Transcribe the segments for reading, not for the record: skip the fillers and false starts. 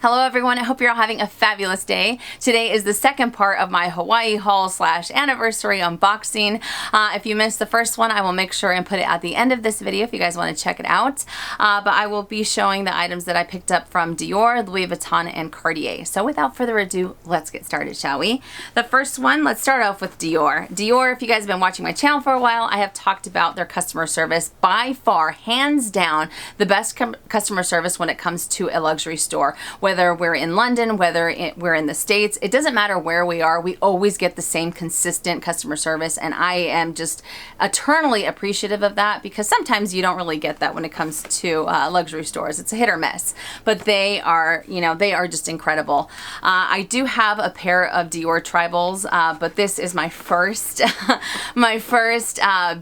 Hello everyone, I hope you're all having a fabulous day. Today is the second part of my Hawaii haul / anniversary unboxing. If you missed the first one, I will make sure and put it at the end of this video if you guys want to check it out. But I will be showing the items that I picked up from Dior, Louis Vuitton, and Cartier. So without further ado, let's get started, shall we? The first one, let's start off with Dior. Dior, if you guys have been watching my channel for a while, I have talked about their customer service. By far, hands down, the best customer service when it comes to a luxury store. Whether we're in London, we're in the States, it doesn't matter where we are, we always get the same consistent customer service, and I am just eternally appreciative of that because sometimes you don't really get that when it comes to luxury stores. It's a hit or miss, but they are, they are just incredible. I do have a pair of Dior tribals, but this is my first,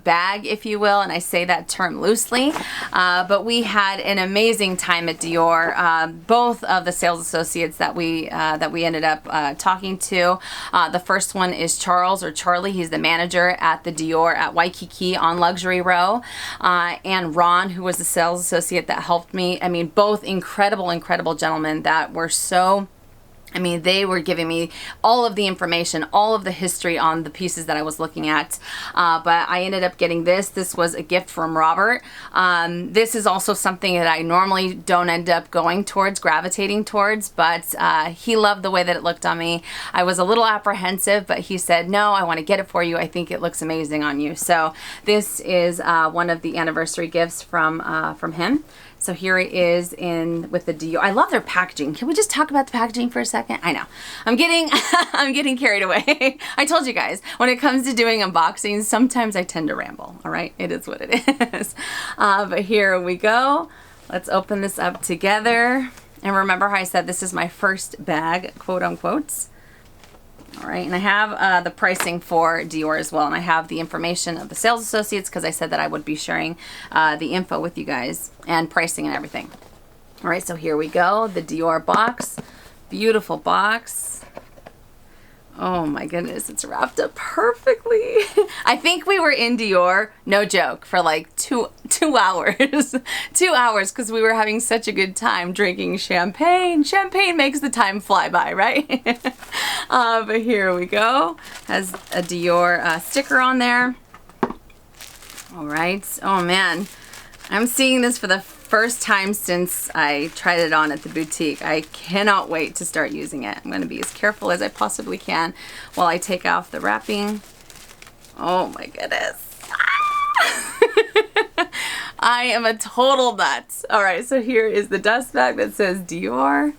bag, if you will, and I say that term loosely. But we had an amazing time at Dior. Both of the sales associates that we ended up talking to. The first one is Charles, or Charlie. He's the manager at the Dior at Waikiki on Luxury Row. And Ron, who was the sales associate that helped me. I mean, both incredible gentlemen that were so... they were giving me all of the information, all of the history on the pieces that I was looking at. But I ended up getting this. This was a gift from Robert. This is also something that I normally don't end up gravitating towards, but he loved the way that it looked on me. I was a little apprehensive, but he said, no, I want to get it for you. I think it looks amazing on you. So this is one of the anniversary gifts from him. So here it is with the Dior. I love their packaging. Can we just talk about the packaging for a second? I know. I'm getting carried away. I told you guys, when it comes to doing unboxings, sometimes I tend to ramble, all right? It is what it is. But here we go. Let's open this up together. And remember how I said this is my first bag, quote unquote. All right, and I have the pricing for Dior as well, and I have the information of the sales associates because I said that I would be sharing the info with you guys and pricing and everything. All right, so here we go, the Dior box. Beautiful box. Oh my goodness, it's wrapped up perfectly. I think we were in Dior, no joke, for like two hours. 2 hours because we were having such a good time drinking champagne. Champagne makes the time fly by, right? But here we go. Has a Dior sticker on there. All right. Oh man, I'm seeing this for the first time since I tried it on at the boutique. I cannot wait to start using it. I'm going to be as careful as I possibly can while I take off the wrapping. Oh my goodness. I am a total nut. All right, so here is the dust bag that says Dior.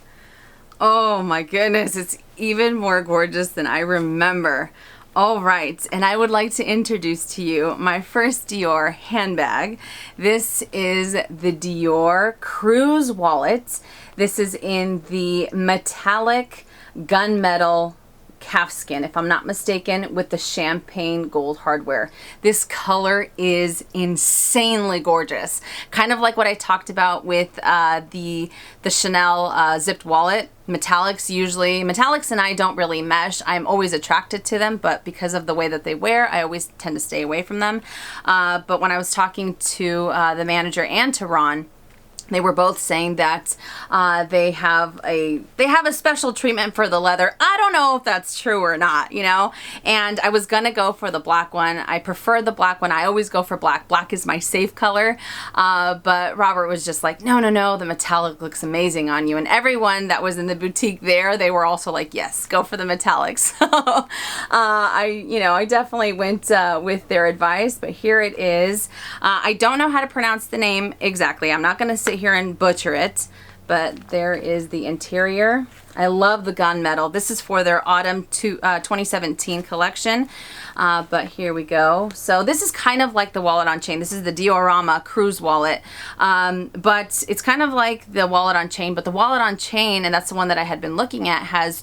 Oh my goodness, it's even more gorgeous than I remember. All right, and I would like to introduce to you my first Dior handbag. This is the Dior Cruise Wallet. This is in the metallic gunmetal calfskin, if I'm not mistaken, with the champagne gold hardware. This color is insanely gorgeous. Kind of like what I talked about with the Chanel zipped wallet. Metallics and I don't really mesh. I'm always attracted to them, but because of the way that they wear, I always tend to stay away from them. But when I was talking to the manager and to Ron, they were both saying that they have a special treatment for the leather. I don't know if that's true or not, And I was gonna go for the black one. I prefer the black one. I always go for black. Black is my safe color. But Robert was just like, no, the metallic looks amazing on you. And everyone that was in the boutique there, they were also like, yes, go for the metallic. So I definitely went with their advice. But here it is. I don't know how to pronounce the name exactly. I'm not gonna sit here and butcher it, but there is the interior. I love the gunmetal. This is for their autumn 2017 collection, but here we go. So this is kind of like the wallet on chain. This is the Diorama cruise wallet, but it's kind of like the wallet on chain, but the wallet on chain, and that's the one that I had been looking at, has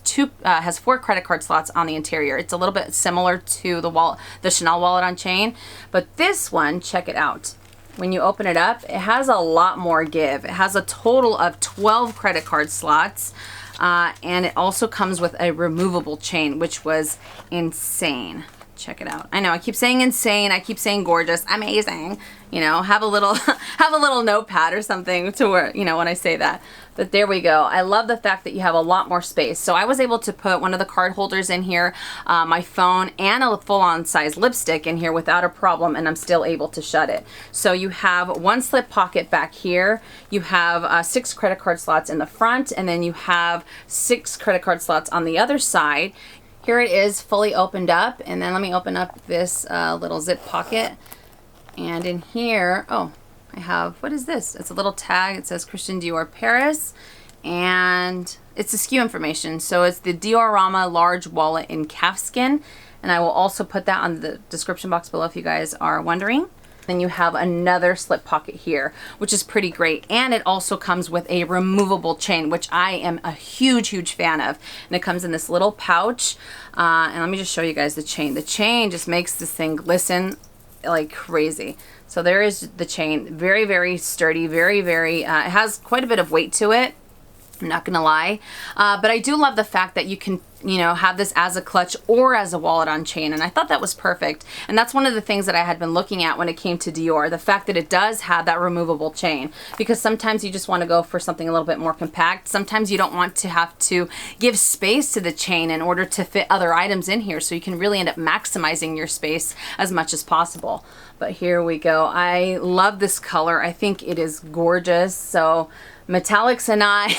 4 credit card slots on the interior. It's a little bit similar to the Chanel wallet on chain, but this one, check it out. When you open it up, it has a lot more give. It has a total of 12 credit card slots, and it also comes with a removable chain, which was insane. Check it out. I know I keep saying insane, I keep saying gorgeous, amazing. you know, have a little have a little notepad or something to where, you know, when I say that. But there we go. I love the fact that you have a lot more space. So I was able to put one of the card holders in here, my phone, and a full-on size lipstick in here without a problem, and I'm still able to shut it. So you have one slip pocket back here. You have 6 credit card slots in the front, and then you have 6 credit card slots on the other side. Here it is fully opened up, and then let me open up this little zip pocket. And in here, oh, I have, what is this? It's a little tag. It says Christian Dior Paris, and it's the SKU information. So it's the Dior Rama large wallet in calfskin, and I will also put that on the description box below if you guys are wondering. Then you have another slip pocket here, which is pretty great. And it also comes with a removable chain, which I am a huge fan of. And it comes in this little pouch. And let me just show you guys the chain. The chain just makes this thing glisten like crazy. So there is the chain. Very sturdy, very, it has quite a bit of weight to it. I'm not gonna lie, but I do love the fact that you can, you know, have this as a clutch or as a wallet on chain, and I thought that was perfect. And that's one of the things that I had been looking at when it came to Dior, the fact that it does have that removable chain, because sometimes you just want to go for something a little bit more compact. Sometimes you don't want to have to give space to the chain in order to fit other items in here, so you can really end up maximizing your space as much as possible. But here we go. I love this color. I think it is gorgeous. So Metallics and I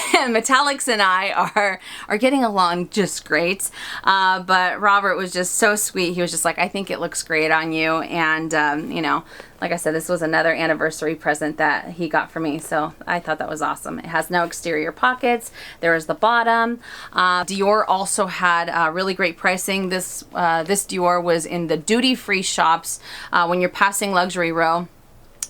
are getting along just great. But Robert was just so sweet. He was just like, I think it looks great on you. And, you know, like I said, this was another anniversary present that he got for me. So I thought that was awesome. It has no exterior pockets. There is the bottom. Dior also had really great pricing. This Dior was in the duty-free shops when you're passing Luxury Row.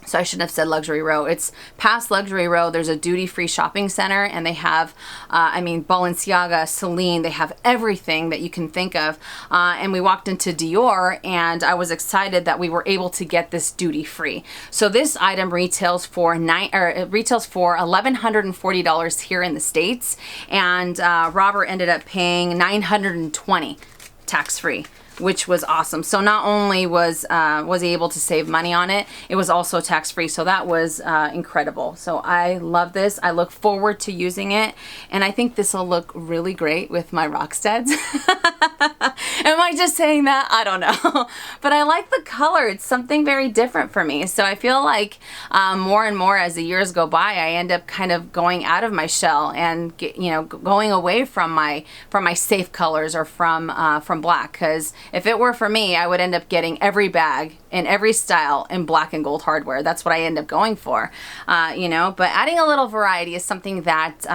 So I shouldn't have said Luxury Row. It's past Luxury Row. There's a duty-free shopping center, and they have, I mean, Balenciaga, Celine. They have everything that you can think of. And we walked into Dior, and I was excited that we were able to get this duty-free. So this item retails for $1,140 here in the States, and Robert ended up paying $920 tax-free, which was awesome. So not only was he able to save money on it, it was also tax-free. So that was incredible. So I love this. I look forward to using it, and I think this will look really great with my Rocksteads. Am I just saying that? I don't know. But I like the color. It's something very different for me. So I feel like more and more as the years go by, I end up kind of going out of my shell and going away from my safe colors or from black. Because if it were for me, I would end up getting every bag in every style in black and gold hardware. That's what I end up going for, but adding a little variety is something that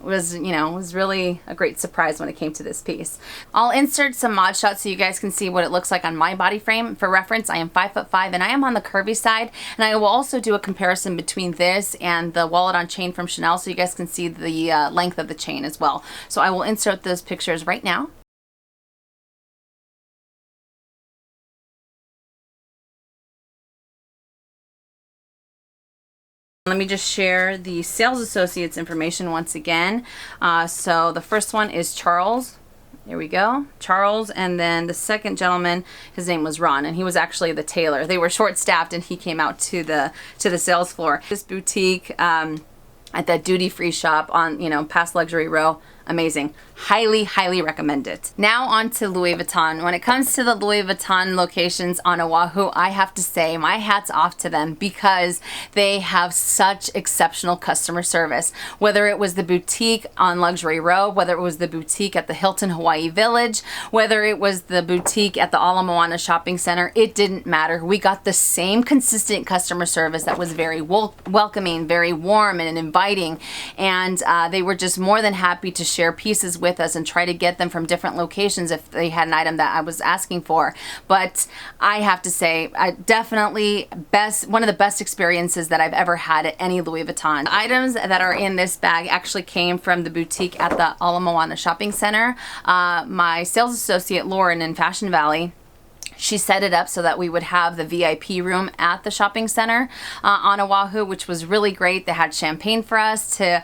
was really a great surprise when it came to this piece. I'll insert some mod shots so you guys can see what it looks like on my body frame. For reference, I am 5'5" and I am on the curvy side, and I will also do a comparison between this and the wallet on chain from Chanel so you guys can see the length of the chain as well. So I will insert those pictures right now. Let me just share the sales associates information once again. So the first one is Charles. There we go, Charles, and then the second gentleman, his name was Ron, and he was actually the tailor. They were short-staffed, and he came out to the sales floor. This boutique at that duty-free shop on past Luxury Row. Amazing. Highly recommend it. Now on to Louis Vuitton. When it comes to the Louis Vuitton locations on Oahu, I have to say my hat's off to them because they have such exceptional customer service. Whether it was the boutique on Luxury Row, whether it was the boutique at the Hilton Hawaii Village, whether it was the boutique at the Ala Moana Shopping Center, it didn't matter. We got the same consistent customer service that was very welcoming, very warm and inviting, and they were just more than happy to share pieces with us and try to get them from different locations if they had an item that I was asking for. But I have to say, definitely one of the best experiences that I've ever had at any Louis Vuitton. The items that are in this bag actually came from the boutique at the Ala Moana Shopping Center. My sales associate Lauren in Fashion Valley, She set it up so that we would have the VIP room at the shopping center on Oahu, which was really great. They had champagne for us to,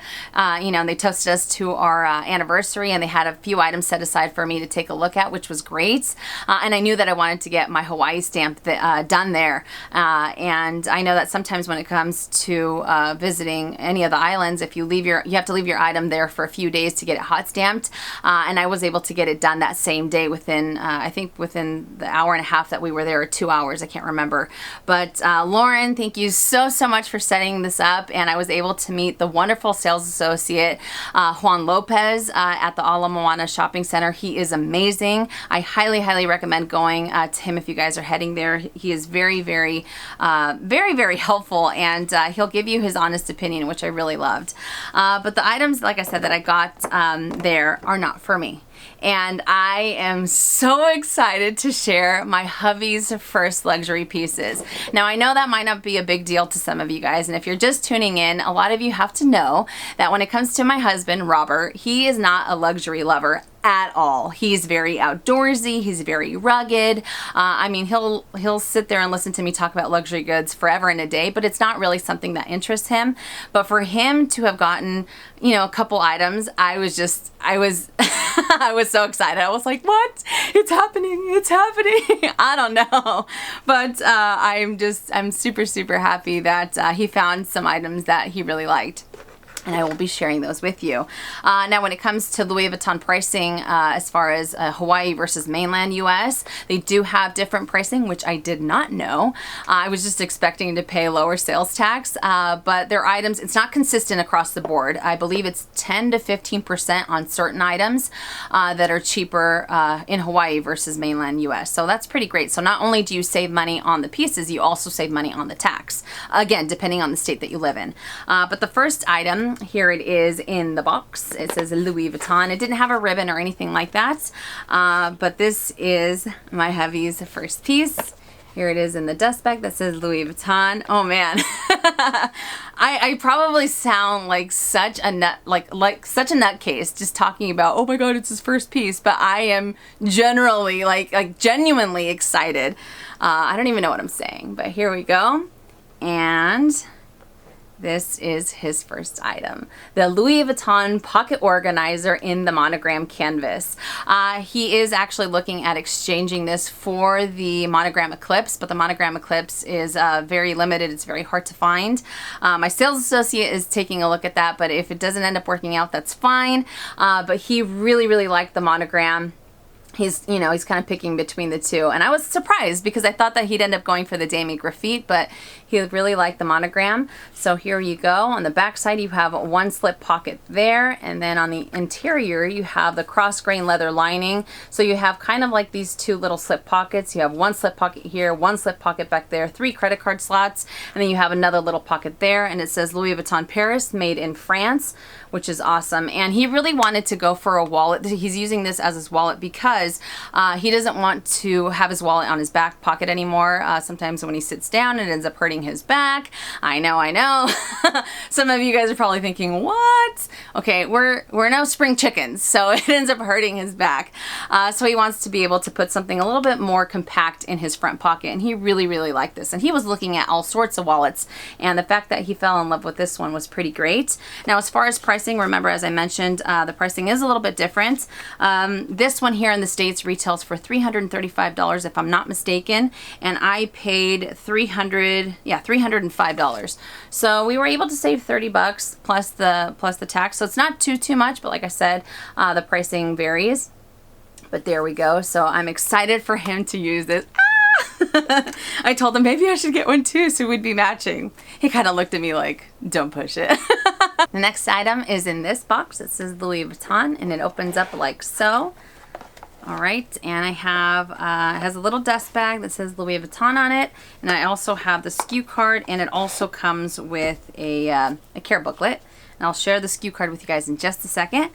you know, they toasted us to our anniversary, and they had a few items set aside for me to take a look at, which was great. And I knew that I wanted to get my Hawaii stamp done there. And I know that sometimes when it comes to visiting any of the islands, if you leave you have to leave your item there for a few days to get it hot stamped. And I was able to get it done that same day within, I think within the hour and a half that we were there, or 2 hours, I can't remember. But Lauren, thank you so much for setting this up, and I was able to meet the wonderful sales associate Juan Lopez at the Ala Moana Shopping Center. He is amazing. I highly recommend going to him if you guys are heading there. He is very helpful, and he'll give you his honest opinion, which I really loved. But the items, like I said, that I got there are not for me. And I am so excited to share my hubby's first luxury pieces. Now, I know that might not be a big deal to some of you guys, and if you're just tuning in, a lot of you have to know that when it comes to my husband, Robert, he is not a luxury lover at all. He's very outdoorsy. He's very rugged. I mean, he'll sit there and listen to me talk about luxury goods forever and a day, but it's not really something that interests him. But for him to have gotten, you know, a couple items, I was I was so excited. I was like, what? It's happening. It's happening. I don't know. But I'm super happy that he found some items that he really liked. And I will be sharing those with you. Now, when it comes to Louis Vuitton pricing, as far as Hawaii versus mainland US, they do have different pricing, which I did not know. I was just expecting to pay lower sales tax, but their items, it's not consistent across the board. I believe it's 10 to 15% on certain items that are cheaper in Hawaii versus mainland US. So that's pretty great. So not only do you save money on the pieces, you also save money on the tax. Again, depending on the state that you live in. But the first item, here it is in the box. It says Louis Vuitton. It didn't have a ribbon or anything like that, but this is my hubby's first piece. Here it is in the dust bag that says Louis Vuitton. Oh man, I probably sound like such a nut, like such a nutcase just talking about, oh my god, it's his first piece. But I am generally like genuinely excited. I don't even know what I'm saying, but here we go, and this is his first item, the Louie Vuitton Pocket Organizer in the Monogram canvas. He is actually looking at exchanging this for the Monogram Eclipse, but the Monogram Eclipse is very limited. It's very hard to find. My sales associate is taking a look at that, but if it doesn't end up working out, that's fine. But he really liked the Monogram. He's, you know, he's kind of picking between the two, and I was surprised because I thought that he'd end up going for the Demi Graffiti, but he really liked the Monogram. So here you go. On the back side, you have one slip pocket there, and then on the interior, you have the cross grain leather lining. So you have kind of like these two little slip pockets. You have one slip pocket here, one slip pocket back there, 3 credit card slots, and then you have another little pocket there, and it says Louis Vuitton Paris, made in France, which is awesome. And he really wanted to go for a wallet. He's using this as his wallet because he doesn't want to have his wallet on his back pocket anymore. Sometimes when he sits down, it ends up hurting his back. I know. Some of you guys are probably thinking, what? Okay, we're no spring chickens, so it ends up hurting his back. So he wants to be able to put something a little bit more compact in his front pocket, and he really liked this. And he was looking at all sorts of wallets, and the fact that he fell in love with this one was pretty great. Now, as far as pricing, remember, as I mentioned, the pricing is a little bit different. This one here in the States retails for $335 if I'm not mistaken, and I paid $305. So we were able to save $30 plus the tax. So it's not too much, but like I said, the pricing varies. But there we go. So I'm excited for him to use this. I told him maybe I should get one too so we'd be matching. He kind of looked at me like, don't push it. The next item is in this box. It says Louis Vuitton, and it opens up like so. All right, and I have, it has a little dust bag that says Louis Vuitton on it, and I also have the SKU card, and it also comes with a care booklet. And I'll share the SKU card with you guys in just a second.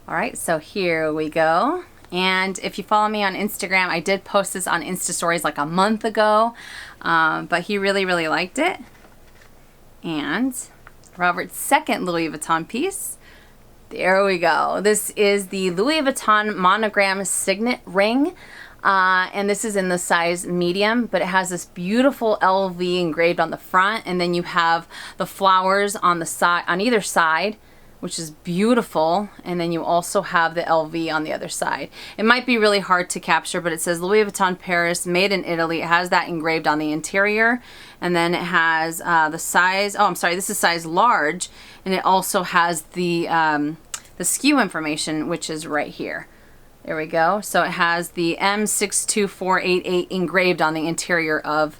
All right, so here we go. And if you follow me on Instagram, I did post this on Insta Stories like a month ago, but he really liked it. And Robert's second Louis Vuitton piece. There we go. This is the Louis Vuitton Monogram Signet Ring. And this is in the size medium, but it has this beautiful LV engraved on the front, and then you have the flowers on the side, on either side, which is beautiful. And then you also have the LV on the other side. It might be really hard to capture, but it says Louis Vuitton Paris, made in Italy. It has that engraved on the interior. And then it has the size, oh, I'm sorry, this is size large. And it also has the SKU information, which is right here. There we go. So it has the M62488 engraved on the interior of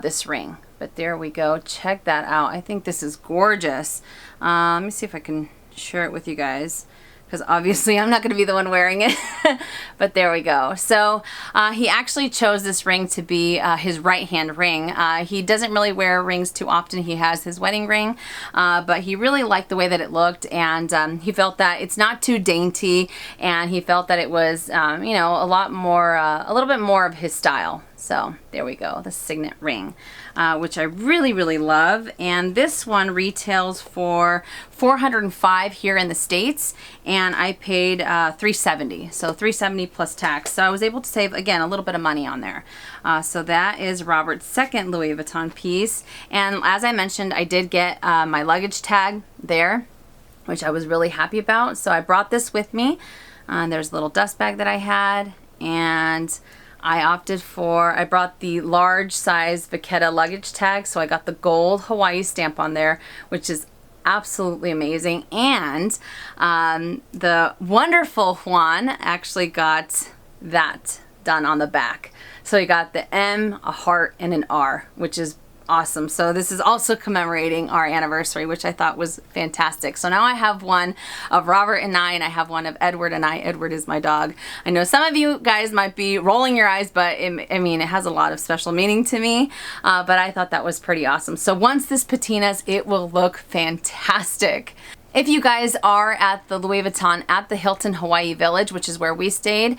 this ring. But there we go. Check that out. I think this is gorgeous. Let me see if I can share it with you guys, because obviously I'm not going to be the one wearing it. But there we go. So he actually chose this ring to be his right hand ring. He doesn't really wear rings too often. He has his wedding ring, but he really liked the way that it looked, and he felt that it's not too dainty, and he felt that it was you know, a little bit more of his style. So there we go, the Signet Ring, which I really, really love. And this one retails for $405 here in the States, and I paid $370, so $370 plus tax. So I was able to save, again, a little bit of money on there. So that is Robert's second Louis Vuitton piece. And as I mentioned, I did get my luggage tag there, which I was really happy about. So I brought this with me. There's a little dust bag that I had, and I opted for, I brought the large size Vachetta luggage tag, so I got the gold Hawaii stamp on there, which is absolutely amazing. And the wonderful Juan actually got that done on the back. So he got the M, a heart, and an R, which is awesome. So this is also commemorating our anniversary, which I thought was fantastic. So now I have one of Robert and I have one of Edward and I. Edward is my dog. I know some of you guys might be rolling your eyes, but I mean, it has a lot of special meaning to me, but I thought that was pretty awesome. So once this patinas, it will look fantastic. If you guys are at the Louis Vuitton at the Hilton Hawaii Village, which is where we stayed,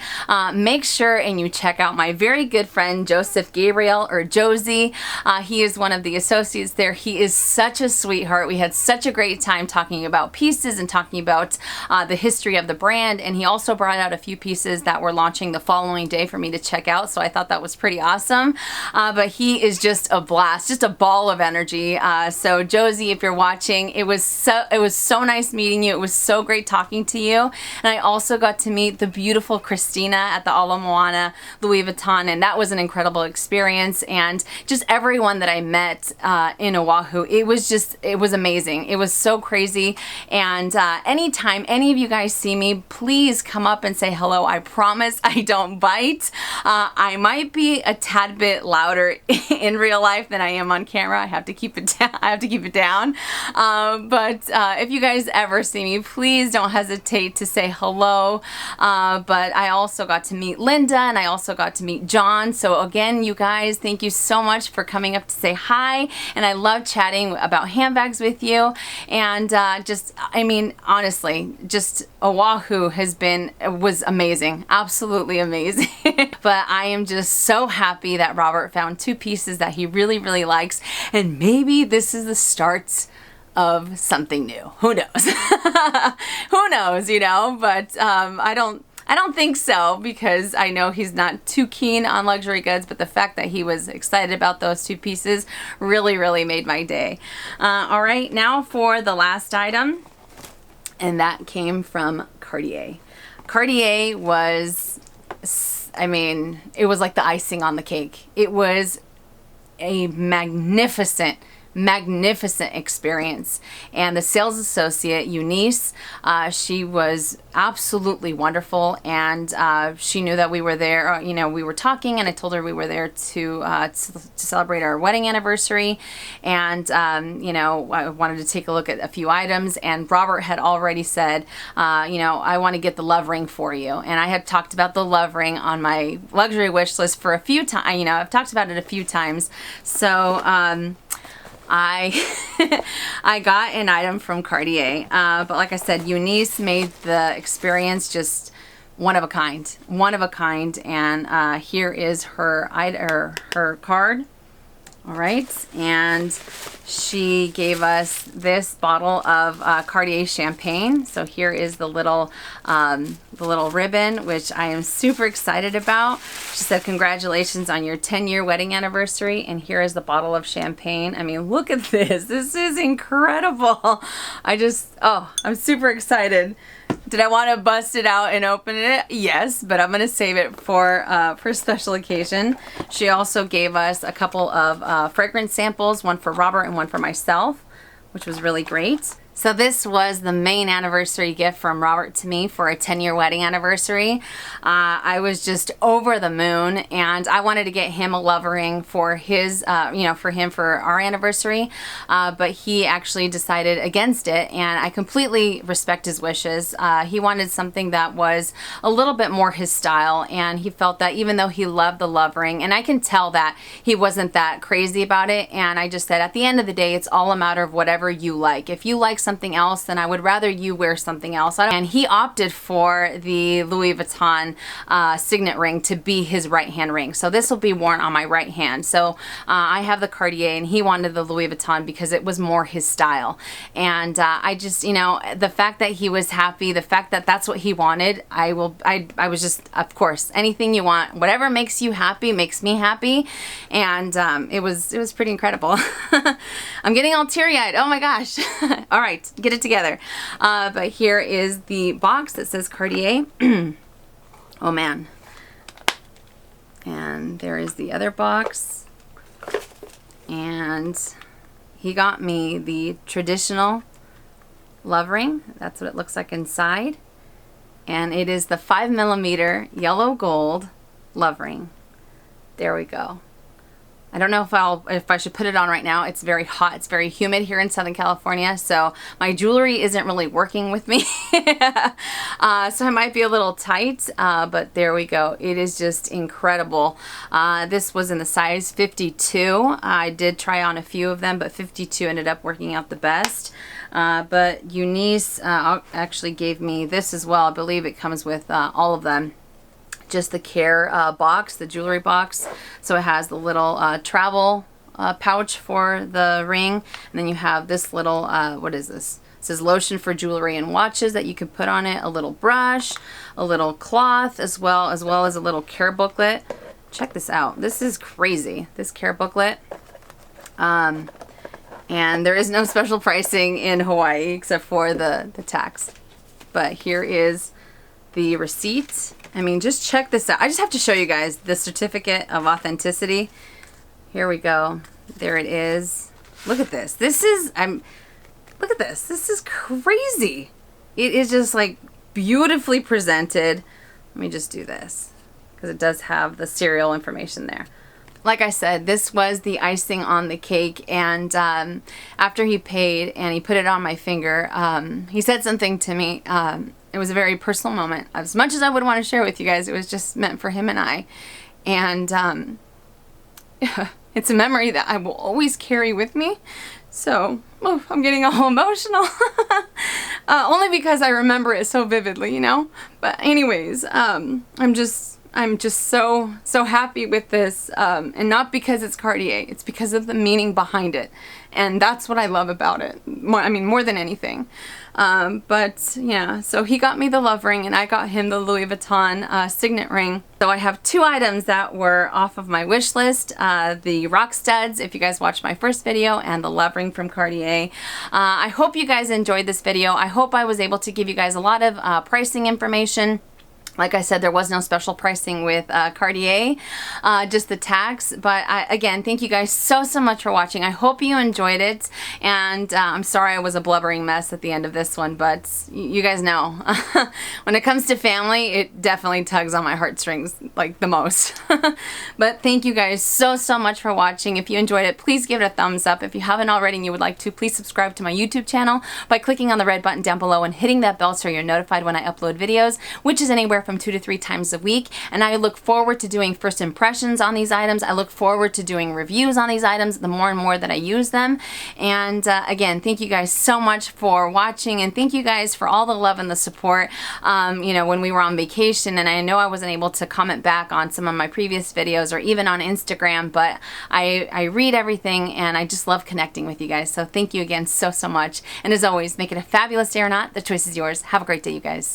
make sure and you check out my very good friend Joseph Gabriel, or Josie. He is one of the associates there. He is such a sweetheart. We had such a great time talking about pieces and talking about the history of the brand, and he also brought out a few pieces that were launching the following day for me to check out, so I thought that was pretty awesome. But he is just a blast, just a ball of energy. So Josie, if you're watching, it was so nice meeting you. It was so great talking to you. And I also got to meet the beautiful Christina at the Ala Moana Louis Vuitton, and that was an incredible experience. And just everyone that I met in Oahu, it was amazing. It was so crazy. And anytime any of you guys see me, please come up and say hello. I promise I don't bite. I might be a tad bit louder in real life than I am on camera. I have to keep it down. I have to keep it down. But if you guys ever see me, please don't hesitate to say hello. But I also got to meet Linda, and I also got to meet John. So again, you guys, thank you so much for coming up to say hi. And I love chatting about handbags with you. And I mean, honestly, just Oahu was amazing. Absolutely amazing. But I am just so happy that Robert found two pieces that he really, really likes. And maybe this is the start of something new. Who knows? Who knows, you know? But I don't think so, because I know he's not too keen on luxury goods, but the fact that he was excited about those two pieces really, really made my day. All right, now for the last item, and that came from Cartier. Cartier was, I mean, it was like the icing on the cake. It was a magnificent experience. And the sales associate, Eunice, she was absolutely wonderful, and she knew that we were there. You know, we were talking, and I told her we were there to celebrate our wedding anniversary, and you know, I wanted to take a look at a few items, and Robert had already said, you know, I want to get the love ring for you. And I had talked about the love ring on my luxury wish list for a few times. You know, I've talked about it a few times. So I got an item from Cartier, but like I said, Eunice made the experience just one of a kind, and here is her card. All right, and she gave us this bottle of Cartier champagne. So here is the little ribbon, which I am super excited about. She said, congratulations on your 10-year wedding anniversary, and here is the bottle of champagne. I mean, look at this. This is incredible. I'm super excited. Did I want to bust it out and open it? Yes, but I'm going to save it for a special occasion. She also gave us a couple of fragrance samples, one for Robert and one for myself, which was really great. So this was the main anniversary gift from Robert to me for a 10-year wedding anniversary. I was just over the moon, and I wanted to get him a love ring for his, for our anniversary, but he actually decided against it, and I completely respect his wishes. He wanted something that was a little bit more his style, and he felt that even though he loved the love ring, and I can tell that he wasn't that crazy about it, and I just said, at the end of the day, it's all a matter of whatever you like. If you like something else, then I would rather you wear something else. And he opted for the Louie Vuitton Signet Ring to be his right hand ring. So this will be worn on my right hand. So I have the Cartier, and he wanted the Louis Vuitton because it was more his style. And I just, the fact that he was happy, the fact that that's what he wanted, I was just, of course, anything you want, whatever makes you happy makes me happy. And it was pretty incredible. I'm getting all teary-eyed. Oh my gosh. All right, get it together. But here is the box that says Cartier. Oh man. And there is the other box. And he got me the traditional love ring. That's what it looks like inside. And it is the 5mm yellow gold love ring. There we go. I don't know if I should put it on right now. It's very hot. It's very humid here in Southern California, so my jewelry isn't really working with me. So I might be a little tight, but there we go. It is just incredible. This was in the size 52. I did try on a few of them, but 52 ended up working out the best. But Eunice actually gave me this as well. I believe it comes with all of them. Just the care box, the jewelry box. So it has the little travel pouch for the ring, and then you have this little, what is this? It says lotion for jewelry and watches that you can put on it, a little brush, a little cloth, as well as a little care booklet. Check this out. This is crazy, this care booklet. And there is no special pricing in Hawaii except for the tax. But here is the receipt. I mean, just check this out. I just have to show you guys the certificate of authenticity. Here we go. There it is. Look at this. Look at this. This is crazy. It is just like beautifully presented. Let me just do this because it does have the serial information there. Like I said, this was the icing on the cake, and after he paid and he put it on my finger, he said something to me. It was a very personal moment. As much as I would want to share with you guys, it was just meant for him and I. And it's a memory that I will always carry with me. So, I'm getting all emotional. Only because I remember it so vividly, But anyways, I'm just so happy with this, and not because it's Cartier. It's because of the meaning behind it, and that's what I love about it. More than anything. But yeah, so he got me the love ring, and I got him the Louis Vuitton Signet Ring. So I have two items that were off of my wish list: the rock studs, if you guys watched my first video, and the love ring from Cartier. I hope you guys enjoyed this video. I hope I was able to give you guys a lot of pricing information. Like I said, there was no special pricing with Cartier, just the tax. But again, thank you guys so much for watching. I hope you enjoyed it. And I'm sorry I was a blubbering mess at the end of this one, but you guys know, when it comes to family, it definitely tugs on my heartstrings like the most. But thank you guys so much for watching. If you enjoyed it, please give it a thumbs up. If you haven't already and you would like to, please subscribe to my YouTube channel by clicking on the red button down below and hitting that bell so you're notified when I upload videos, which is anywhere from 2 to 3 times a week, and I look forward to doing first impressions on these items. I look forward to doing reviews on these items the more and more that I use them. And again, thank you guys so much for watching, and thank you guys for all the love and the support. You know, when we were on vacation, and I know I wasn't able to comment back on some of my previous videos or even on Instagram, but I read everything, and I just love connecting with you guys. So thank you again so much. And as always, make it a fabulous day or not. The choice is yours. Have a great day, you guys.